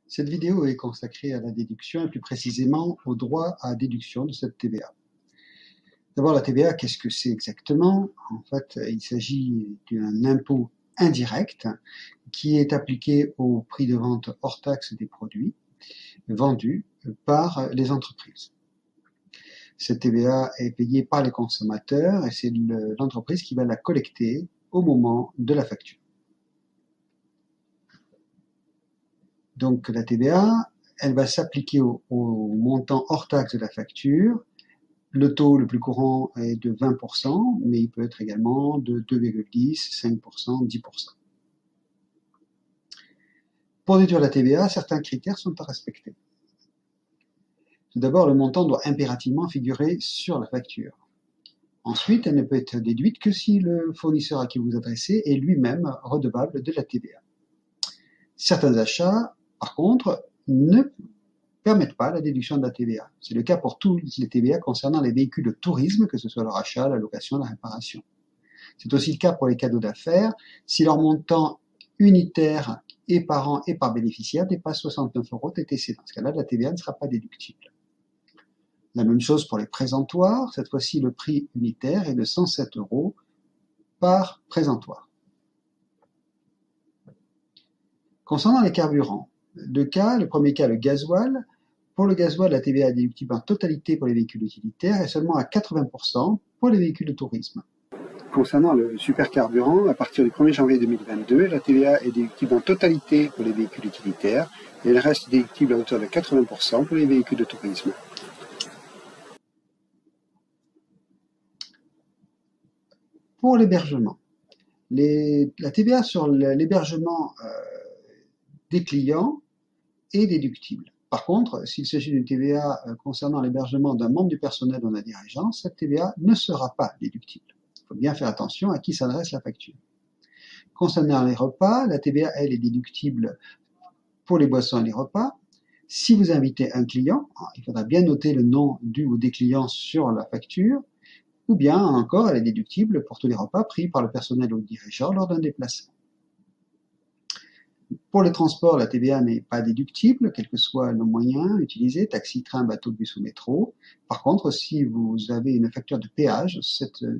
Cette vidéo est consacrée à la déduction et plus précisément au droit à déduction de cette TVA. D'abord, la TVA, qu'est-ce que c'est exactement? En fait, il s'agit d'un impôt indirect qui est appliqué au prix de vente hors taxe des produits vendus par les entreprises. Cette TVA est payée par les consommateurs et c'est l'entreprise qui va la collecter au moment de la facture. Donc la TVA, elle va s'appliquer au montant hors taxe de la facture. Le taux le plus courant est de 20%, mais il peut être également de 2,10, 5%, 10%. Pour déduire la TVA, certains critères sont à respecter. Tout d'abord, le montant doit impérativement figurer sur la facture. Ensuite, elle ne peut être déduite que si le fournisseur à qui vous vous adressez est lui-même redevable de la TVA. Certains achats, par contre, ne permettent pas la déduction de la TVA. C'est le cas pour tous les TVA concernant les véhicules de tourisme, que ce soit leur achat, la location, la réparation. C'est aussi le cas pour les cadeaux d'affaires, si leur montant unitaire et par an et par bénéficiaire dépasse 69 € TTC. Dans ce cas-là, la TVA ne sera pas déductible. La même chose pour les présentoirs. Cette fois-ci, le prix unitaire est de 107 € par présentoir. Concernant les carburants, le premier cas, le gasoil. Pour le gasoil, la TVA est déductible en totalité pour les véhicules utilitaires et seulement à 80% pour les véhicules de tourisme. Concernant le supercarburant, à partir du 1er janvier 2022, la TVA est déductible en totalité pour les véhicules utilitaires et elle reste déductible à hauteur de 80% pour les véhicules de tourisme. Pour l'hébergement, la TVA sur l'hébergement des clients est déductible. Par contre, s'il s'agit d'une TVA concernant l'hébergement d'un membre du personnel ou d'un dirigeant, cette TVA ne sera pas déductible. Il faut bien faire attention à qui s'adresse la facture. Concernant les repas, la TVA, elle, est déductible pour les boissons et les repas. Si vous invitez un client, il faudra bien noter le nom du ou des clients sur la facture, ou bien encore, elle est déductible pour tous les repas pris par le personnel ou le dirigeant lors d'un déplacement. Pour les transports, la TVA n'est pas déductible, quel que soit le moyen utilisé, taxi, train, bateau, bus ou métro. Par contre, si vous avez une facture de péage,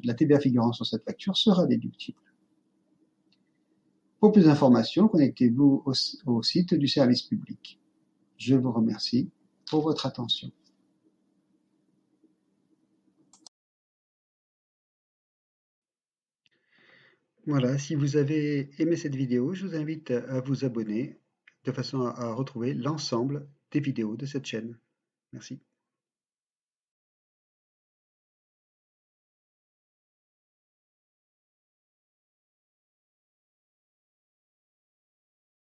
la TVA figurant sur cette facture sera déductible. Pour plus d'informations, connectez-vous au site du service public. Je vous remercie pour votre attention. Voilà, si vous avez aimé cette vidéo, je vous invite à vous abonner de façon à retrouver l'ensemble des vidéos de cette chaîne. Merci.